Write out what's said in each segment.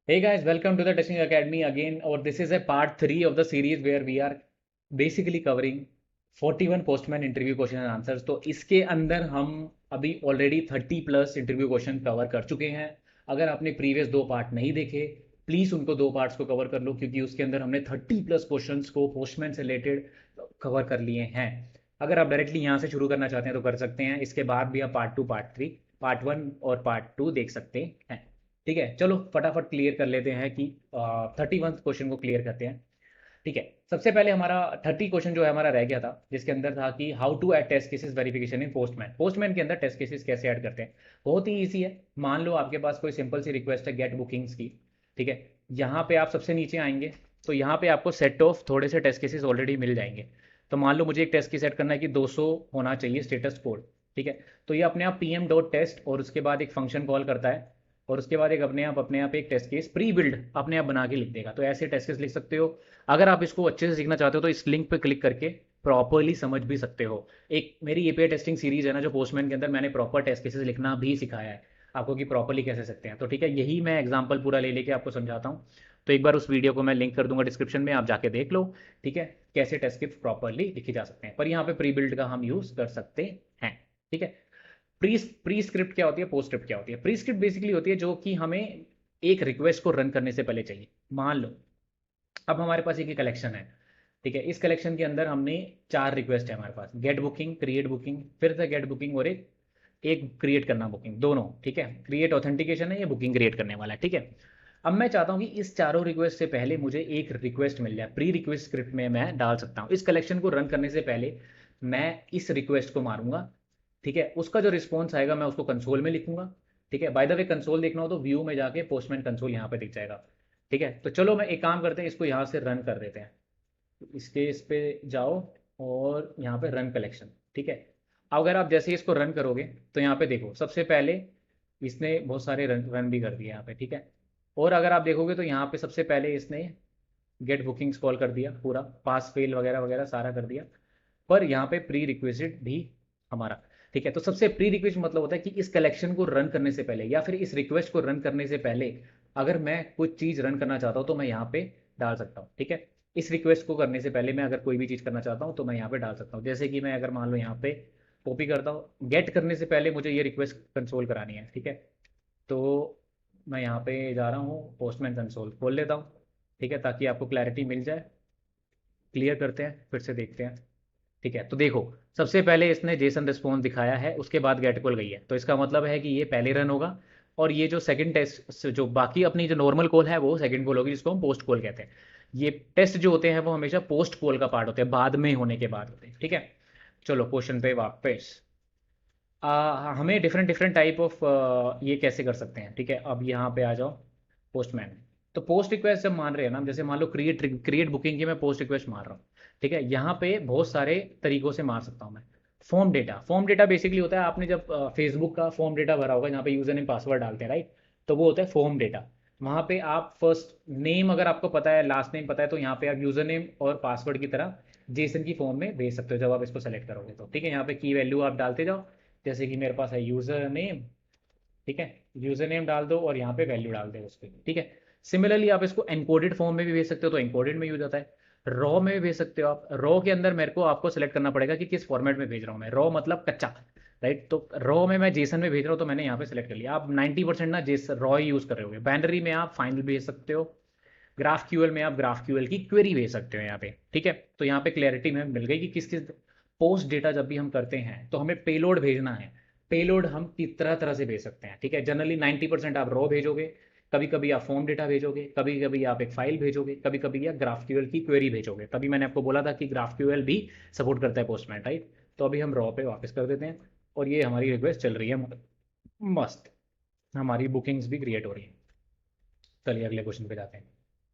Hey guys, welcome to the Testing Academy again. और this is a part 3 of the series where we are basically covering 41 postman interview question and answers. तो इसके अंदर हम अभी already 30 plus interview question cover कर चुके हैं. अगर आपने प्रीवियस दो पार्ट नहीं देखे, प्लीज़ उनको दो पार्ट्स को कवर कर लो, क्योंकि उसके अंदर हमने 30 प्लस क्वेश्चंस को पोस्टमैन से रिलेटेड कवर कर लिए हैं. अगर आप डायरेक्टली यहाँ से शुरू करना चाहते हैं तो कर सकते हैं. इसके बाद भी आप पार्ट 2, पार्ट 3, पार्ट 1 और पार्ट 2 देख सकते हैं. ठीक है, चलो फटाफट क्लियर कर लेते हैं कि 31 क्वेश्चन को क्लियर करते हैं. ठीक है, सबसे पहले हमारा 30 क्वेश्चन जो है हमारा रह गया था, जिसके अंदर था कि how to add test cases verification in Postman. Postman के अंदर टेस्ट केसेस कैसे ऐड करते हैं. बहुत ही ईजी है. मान लो आपके पास कोई सिंपल सी रिक्वेस्ट है गेट बुकिंग्स की. ठीक है, यहाँ पे आप सबसे नीचे आएंगे तो यहाँ पे आपको सेट ऑफ थोड़े से टेस्ट केसेस ऑलरेडी मिल जाएंगे. तो मान लो मुझे एक टेस्ट की सेट करना है कि 200 होना चाहिए स्टेटस कोड. ठीक है, तो ये अपने आप pm डॉट टेस्ट और उसके बाद एक फंक्शन कॉल करता है, और उसके बाद एक अपने आप एक टेस्ट केस प्री बिल्ड अपने आप बना के लिख देगा. तो ऐसे टेस्ट केस लिख सकते हो. अगर आप इसको अच्छे से सीखना चाहते हो तो इस लिंक पे क्लिक करके प्रॉपरली समझ भी सकते हो. एक मेरी एपीआई टेस्टिंग सीरीज है ना जो पोस्टमैन के अंदर, मैंने प्रॉपर टेस्ट केसेस लिखना भी सिखाया है आपको कि प्रॉपरली कैसे सकते हैं. तो ठीक है, यही मैं एग्जाम्पल पूरा ले लेके आपको समझाता हूँ. तो एक बार उस वीडियो को मैं लिंक कर दूंगा डिस्क्रिप्शन में, आप जाके देख लो. ठीक है, कैसे टेस्ट केस प्रॉपरली लिखे जा सकते हैं. पर यहाँ पे प्री बिल्ड का हम यूज़ कर सकते हैं. ठीक है, प्री स्क्रिप्ट क्या होती है, पोस्ट स्क्रिप्ट क्या होती है. प्री स्क्रिप्ट बेसिकली होती है जो कि हमें एक रिक्वेस्ट को रन करने से पहले चाहिए. मान लो अब हमारे पास एक कलेक्शन है. ठीक है, इस कलेक्शन के अंदर हमने 4 रिक्वेस्ट है हमारे पास: गेट बुकिंग, क्रिएट बुकिंग, फिर से गेट बुकिंग, और एक एक क्रिएट करना बुकिंग, दोनों. ठीक है, क्रिएट ऑथेंटिकेशन है, ये बुकिंग क्रिएट करने वाला है. ठीक है, अब मैं चाहता हूँ कि इस चारों रिक्वेस्ट से पहले मुझे एक रिक्वेस्ट मिल जाए. प्री रिक्वेस्ट स्क्रिप्ट में मैं डाल सकता हूँ इस कलेक्शन को रन करने से पहले मैं इस रिक्वेस्ट को मारूंगा. ठीक है, उसका जो रिस्पॉन्स आएगा मैं उसको कंसोल में लिखूंगा. ठीक है, बाय द वे कंसोल देखना हो तो व्यू में जाके पोस्टमैन कंसोल यहाँ पे दिख जाएगा. ठीक है, तो चलो मैं एक काम करते हैं, इसको यहाँ से रन कर देते हैं. इसके इस पे जाओ और यहाँ पे रन कलेक्शन. ठीक है, अगर आप जैसे ही इसको रन करोगे तो यहाँ पे देखो सबसे पहले इसने बहुत सारे रन भी कर दिए यहाँ पे. ठीक है, और अगर आप देखोगे तो यहाँ पे सबसे पहले इसने गेट बुकिंग्स कॉल कर दिया, पूरा पास फेल वगैरह वगैरह सारा कर दिया. पर यहाँ पे प्री रिक्विजिट भी हमारा. ठीक है, तो सबसे प्री रिक्वेस्ट मतलब होता है कि इस कलेक्शन को रन करने से पहले या फिर इस रिक्वेस्ट को रन करने से पहले अगर मैं कुछ चीज़ रन करना चाहता हूँ तो मैं यहाँ पे डाल सकता हूँ. ठीक है, इस रिक्वेस्ट को करने से पहले मैं अगर कोई भी चीज़ करना चाहता हूँ तो मैं यहाँ पे डाल सकता हूँ. जैसे कि मैं अगर मान लो यहाँ पे कॉपी करता हूँ, गेट करने से पहले मुझे ये रिक्वेस्ट कंसोल करानी है. ठीक है, तो मैं यहाँ पे जा रहा हूँ, पोस्टमैन कंसोल खोल लेता हूँ. ठीक है, ताकि आपको क्लैरिटी मिल जाए. क्लियर करते हैं, फिर से देखते हैं. ठीक है, तो देखो सबसे पहले इसने जेसन रिस्पॉन्स दिखाया है, उसके बाद गेट कॉल गई है, तो इसका मतलब है कि ये पहले रन होगा. और ये जो सेकंड टेस्ट, जो बाकी अपनी जो नॉर्मल कॉल है वो सेकंड कॉल होगी, जिसको हम पोस्ट कॉल कहते हैं. ये टेस्ट जो होते हैं वो हमेशा पोस्ट कॉल का पार्ट होते हैं, बाद में होने के बाद होते हैं. ठीक है, चलो क्वेश्चन पे वापस. हमें डिफरेंट डिफरेंट टाइप ऑफ ये कैसे कर सकते हैं. ठीक है, अब यहाँ पे आ जाओ पोस्टमैन. तो पोस्ट रिक्वेस्ट जब मान रहे हैं ना, जैसे मान लो क्रिएट क्रिएट बुकिंग की मैं पोस्ट रिक्वेस्ट मार रहा हूँ. ठीक है, यहाँ पे बहुत सारे तरीकों से मार सकता हूँ मैं. फॉर्म डेटा बेसिकली होता है, आपने जब फेसबुक का फॉर्म डेटा भरा होगा जहाँ पे यूजर नेम पासवर्ड डालते हैं, राइट. तो वो होता है फॉर्म डेटा. वहाँ पे आप फर्स्ट नेम अगर आपको पता है, लास्ट नेम पता है, तो यहाँ पे आप यूजर नेम और पासवर्ड की तरह जेसन की फॉर्म में भेज सकते हो जब आप इसको सेलेक्ट करोगे तो. ठीक है, यहाँ पे की वैल्यू आप डालते जाओ. जैसे कि मेरे पास है यूज़र नेम. ठीक है, यूज़र नेम डाल दो और यहाँ पे वैल्यू डाल दो उसके. ठीक है, सिमिलरली आप इसको एनकोडेड फॉर्म में भी भेज सकते हो, तो एनकोडेड में यूज आता है. रॉ में भी भेज सकते हो आप. रॉ के अंदर मेरे को आपको सेलेक्ट करना पड़ेगा कि किस फॉर्मेट में भेज रहा हूँ मैं. रॉ मतलब कच्चा, राइट. तो रॉ में मैं जेसन में भेज रहा हूँ तो मैंने यहाँ पे सेलेक्ट कर लिया. आप 90% ना जेस रॉ ही यूज़ कर रहे होगे. बाइनरी में आप फाइनल भेज सकते हो. ग्राफ क्यूएल में आप ग्राफ क्यूएल की क्वेरी भेज सकते हो यहाँ पे. ठीक है, तो यहाँ पे क्लैरिटी में मिल गई कि किस किस पोस्ट डेटा जब भी हम करते हैं तो हमें पेलोड भेजना है. पेलोड हम किस तरह तरह से भेज सकते हैं. ठीक है, जनरली 90% आप रॉ भेजोगे, कभी कभी आप फॉर्म डेटा भेजोगे, कभी कभी आप एक फाइल भेजोगे, कभी कभी आप ग्राफ क्यूएल की क्वेरी भेजोगे. तभी मैंने आपको बोला था कि ग्राफ क्यूएल भी सपोर्ट करता है पोस्टमैन, राइट. तो अभी हम रॉ पे वापस कर देते हैं और ये हमारी रिक्वेस्ट चल रही है मस्त. हमारी बुकिंग्स भी क्रिएट हो रही है. चलिए अगले क्वेश्चन पे जाते हैं.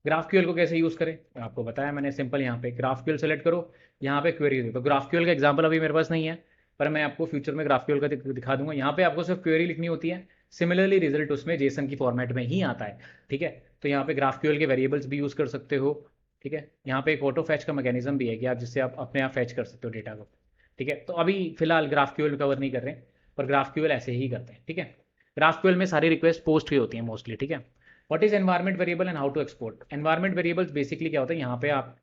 ग्राफक्यूएल को कैसे यूज़ करें आपको बताया मैंने. सिंपल, यहाँ पे ग्राफक्यूएल सेलेक्ट करो, यहाँ पे क्वेरी दो. तो ग्राफक्यूएल का एग्जांपल अभी मेरे पास नहीं है, पर मैं आपको फ्यूचर में ग्राफक्यूएल का दिखा दूंगा. यहाँ पे आपको सिर्फ क्वेरी लिखनी होती है. सिमिलरली रिजल्ट उसमें जेसन की फॉर्मेट में ही आता है. ठीक है, तो यहाँ पे ग्राफक्यूएल के वेरिएबल्स भी यूज़ कर सकते हो. ठीक है, यहाँ पे एक ऑटो फैच का मैकेनिज्म भी है कि आप जिससे आप अपने आप फैच कर सकते हो डेटा को. ठीक है, तो अभी फिलहाल ग्राफक्यूएल कवर नहीं कर रहे हैं, पर ग्राफक्यूएल ऐसे ही करते हैं. ठीक है, ग्राफक्यूएल में सारी रिक्वेस्ट पोस्ट की होती हैं मोस्टली. ठीक है, what is environment variable and how to export. Environment variables basically क्या होता है, यहाँ पे आप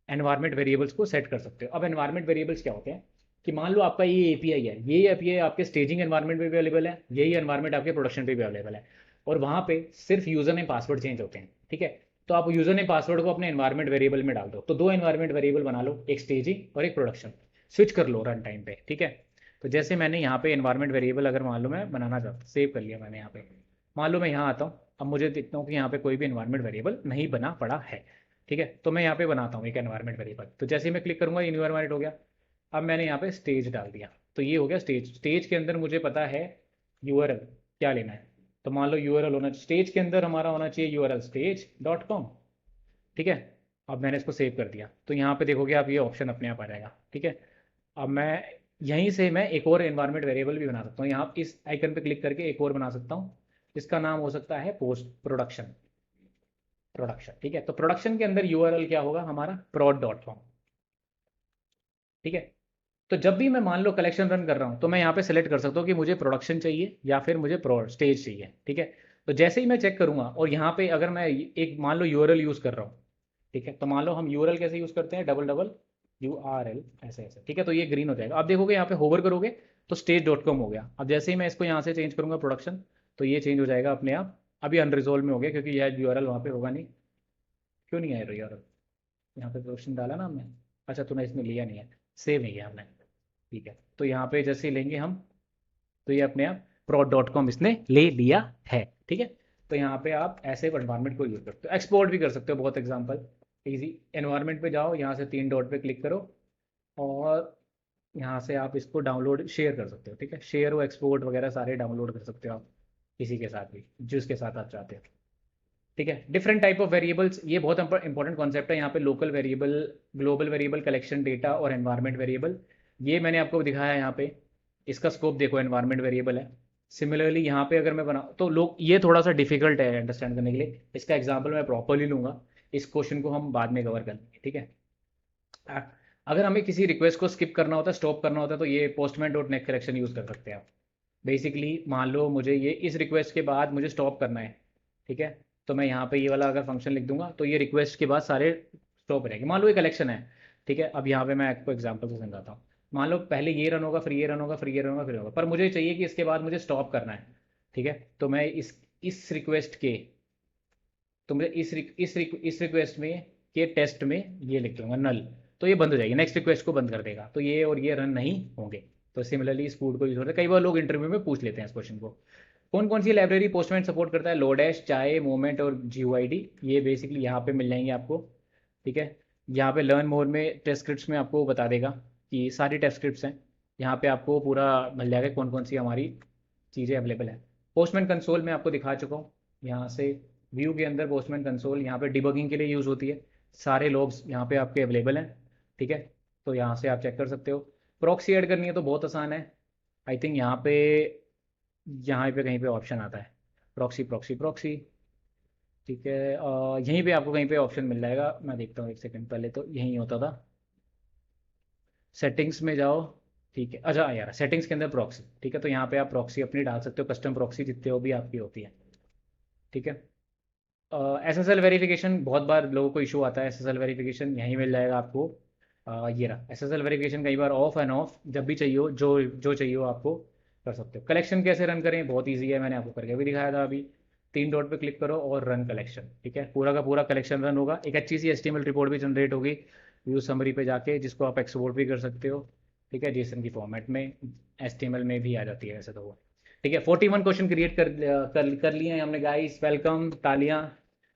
एनवायरमेंट वेरिएबल्स को सेट कर सकते हो। अब एनवायरमेंट वेरिएबल्स क्या होते हैं कि मान लो आपका ये एपीआई है, ये एपीआई आपके स्टेजिंग एनवायरमेंट में भी अवेलेबल है, यही एनवायरमेंट आपके प्रोडक्शन पे भी अवेलेबल है, और वहाँ पे सिर्फ यूजर नेम पासवर्ड चेंज होते हैं, ठीक है। तो आप यूजर नेम पासवर्ड को अपने एनवायरमेंट वेरिएबल में डाल दो, तो दो एनवायरमेंट वेरिएबल बना लो, एक स्टेजिंग और एक प्रोडक्शन, स्विच कर लो रन टाइम पे, ठीक है। तो जैसे मैंने यहाँ पे एनवायरमेंट वेरिएबल अगर मान लो मैं बनाना चाहता, सेव कर लिया मैंने यहाँ पे, मान लो मैं यहाँ आता हूँ, अब मुझे देखता हूँ कि यहाँ पे कोई भी एनवायरमेंट वेरिएबल नहीं बना पड़ा है, ठीक है। तो मैं यहाँ पे बनाता हूँ एक एनवायरमेंट वेरिएबल, तो जैसे ही मैं क्लिक करूँगा इन्वायरमेंट हो गया। अब मैंने यहाँ पे स्टेज डाल दिया, तो ये हो गया स्टेज। स्टेज के अंदर मुझे पता है यूआरएल क्या लेना है, तो मान लो यूआरएल होना, स्टेज के अंदर हमारा होना चाहिए यूआरएल stage.com, ठीक है। अब मैंने इसको सेव कर दिया, तो यहाँ पे देखोगे आप ये ऑप्शन अपने आप आ जाएगा, ठीक है। अब मैं यहीं से मैं एक और एनवायरमेंट वेरिएबल भी बना सकता हूँ, यहाँ इस आइकन पे क्लिक करके एक और बना सकता हूँ, इसका नाम हो सकता है पोस्ट प्रोडक्शन, प्रोडक्शन, ठीक है। तो प्रोडक्शन के अंदर यूआरएल क्या होगा हमारा prod.com, ठीक है। तो जब भी मैं मान लो कलेक्शन रन कर रहा हूँ, तो मैं यहाँ पे सेलेक्ट कर सकता हूँ कि मुझे प्रोडक्शन चाहिए या फिर मुझे प्रो स्टेज चाहिए, ठीक है। तो जैसे ही मैं चेक करूँगा, और यहाँ पे अगर मैं एक मान लो यूआरएल यूज़ कर रहा हूँ, ठीक है, तो मान लो हम यूआरएल कैसे यूज़ करते हैं, डबल डबल यूआरएल ऐसे ऐसे, ठीक है। तो ये ग्रीन हो जाएगा। अब देखोगे यहाँ पे होवर करोगे तो stage.com हो गया। अब जैसे ही मैं इसको यहाँ से चेंज करूँगा प्रोडक्शन, तो ये चेंज हो जाएगा अपने आप। अभी अनरिजोल्व में हो गया क्योंकि यह यूआरएल वहाँ पे होगा नहीं। क्यों नहीं आया यूआरएल, यहाँ पे प्रोडक्शन डाला ना हमने, अच्छा तूने इसमें लिया नहीं है, सेव नहीं किया हमने, ठीक है। तो यहाँ पे जैसे ही लेंगे हम, तो ये अपने आप prod.com इसने ले लिया है, ठीक है। तो यहाँ पे आप ऐसे एनवायरमेंट को यूज़ करते हो, एक्सपोर्ट भी कर सकते हो, बहुत एग्जांपल इजी। एनवायरमेंट पे जाओ, यहाँ से 3 डॉट पे क्लिक करो, और यहाँ से आप इसको डाउनलोड शेयर कर सकते हो, ठीक है। शेयर और एक्सपोर्ट वगैरह सारे डाउनलोड कर सकते हो आप किसी के साथ भी, जिसके साथ आप चाहते हो, ठीक है। डिफरेंट टाइप ऑफ वेरिएबल्स, ये बहुत इंपॉर्टेंट कॉन्सेप्ट है यहाँ पे। Local variable, global variable, collection data और एनवायरमेंट वेरिएबल, ये मैंने आपको दिखाया है यहाँ पे। इसका स्कोप देखो, एनवायरमेंट वेरिएबल है। सिमिलरली यहाँ पे अगर मैं बना, तो लोग ये थोड़ा सा डिफिकल्ट है अंडरस्टैंड करने के लिए, इसका एग्जाम्पल मैं प्रॉपरली लूंगा, इस क्वेश्चन को हम बाद में कवर कर लेंगे, ठीक है। अ- अगर हमें किसी रिक्वेस्ट को स्किप करना होता है, स्टॉप करना होता है, तो ये postman dot next correction use कर सकते हैं आप। बेसिकली मान लो मुझे ये इस रिक्वेस्ट के बाद मुझे स्टॉप करना है, ठीक है। तो मैं यहाँ पे ये वाला अगर फंक्शन लिख दूंगा, तो ये रिक्वेस्ट के बाद सारे स्टॉप रहेंगे। मान लो ये कलेक्शन है, ठीक है। अब यहाँ पे मैं आपको एग्जांपल से समझाता हूँ। मान लो पहले ये रन होगा, फिर ये रन होगा, फिर ये रन होगा, फिर होगा, पर मुझे चाहिए कि इसके बाद मुझे स्टॉप करना है, ठीक है। तो मैं इस रिक्वेस्ट के, तो मुझे इस रिक्वेस्ट में के टेस्ट में ये लिख दूंगा नल, तो ये बंद हो जाएगी, नेक्स्ट रिक्वेस्ट को बंद कर देगा, तो ये और ये रन नहीं होंगे। तो सिमिलरली इस कोड को यूज होता है, कई बार लोग इंटरव्यू में पूछ लेते हैं इस क्वेश्चन को। कौन कौन सी लाइब्रेरी पोस्टमैन सपोर्ट करता है, लोडैश, चाय, मोमेंट और जीओआईडी, ये बेसिकली यहाँ पे मिल जाएंगे आपको, ठीक है। यहाँ पे लर्न मोर में टेस्ट स्क्रिप्ट्स में आपको बता देगा कि सारी टेस्ट स्क्रिप्ट्स हैं, यहाँ पे आपको पूरा मिल जाएगा कौन कौन सी हमारी चीज़ें अवेलेबल है। पोस्टमैन कंसोल में आपको दिखा चुका हूँ, यहाँ से व्यू के अंदर पोस्टमैन कंसोल, यहाँ पे डिबगिंग के लिए यूज़ होती है, सारे लॉग्स यहाँ पे आपके अवेलेबल हैं, ठीक है। तो यहाँ से आप चेक कर सकते हो। प्रॉक्सी ऐड करनी है तो बहुत आसान है, आई थिंक यहाँ पे कहीं पे ऑप्शन आता है प्रॉक्सी प्रॉक्सी प्रॉक्सी, ठीक है। यहीं पे आपको कहीं पे ऑप्शन मिल जाएगा, मैं देखता हूँ एक सेकंड, पहले तो यहीं होता था, सेटिंग्स में जाओ, ठीक है। अच्छा यार, सेटिंग्स के अंदर प्रॉक्सी, ठीक है। तो यहाँ पे आप प्रॉक्सी अपनी डाल सकते हो, कस्टम प्रॉक्सी जितने हो भी आपकी होती है, ठीक है। एसएसएल वेरिफिकेशन बहुत बार लोगों को इशू आता है, एसएसएल वेरिफिकेशन यहीं मिल जाएगा आपको। ये रहा एसएसएल वेरिफिकेशन, कई बार ऑफ एंड ऑफ, जब भी चाहिए हो, जो जो चाहिए हो आपको कर सकते हो। कलेक्शन कैसे रन करें, बहुत ईजी है, मैंने आपको करके भी दिखाया था अभी। 3 डॉट पे क्लिक करो और रन कलेक्शन, ठीक है। पूरा का पूरा कलेक्शन रन होगा, एक अच्छी सी एचटीएमएल रिपोर्ट भी जनरेट होगी व्यू समरी पे जाके, जिसको आप एक्सपोर्ट भी कर सकते हो, ठीक है, जेसन की फॉर्मेट में, एचटीएमएल में भी आ जाती है वैसे तो वो, ठीक है। 41 क्वेश्चन क्रिएट कर लिए हैं हमने गाइस, वेलकम, तालियां,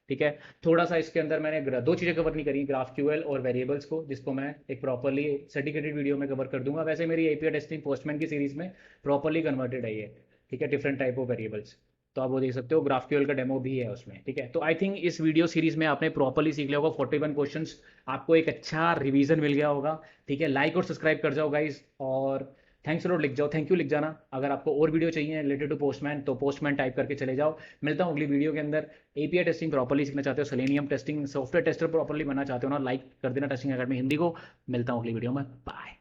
ठीक है। थोड़ा सा इसके अंदर मैंने दो चीज़ें कवर नहीं करी, ग्राफ क्यूएल और वेरिएबल्स को, जिसको मैं एक प्रॉपरली सर्टिफिकेटेड वीडियो में कवर कर दूंगा। वैसे मेरी एपीआई टेस्टिंग पोस्टमैन की सीरीज में प्रॉपरली कन्वर्टेड है ये, ठीक है, डिफरेंट टाइप ऑफ वेरिएबल्स, तो आप वो देख सकते हो, ग्राफ क्यूएल का डेमो भी है उसमें, ठीक है। तो आई थिंक इस वीडियो सीरीज में आपने प्रॉपरली सीख लिया होगा 41 क्वेश्चंस, आपको एक अच्छा रिवीजन मिल गया होगा, ठीक है। लाइक और सब्सक्राइब कर जाओ गाइज, और थैंक्स लॉट लिख जाओ, थैंक यू लिख जाना। अगर आपको और वीडियो चाहिए रिलेटेड टू पोस्टमैन, तो पोस्टमैन टाइप करके चले जाओ। मिलता हूँ अगली वीडियो के अंदर। एपीआई टेस्टिंग प्रॉपरली सीखना चाहते हो, selenium testing, software tester properly बनना चाहते हो ना, लाइक कर देना टेस्टिंग अकेडमी हिंदी को। मिलता हूँ अगली वीडियो में, बाय।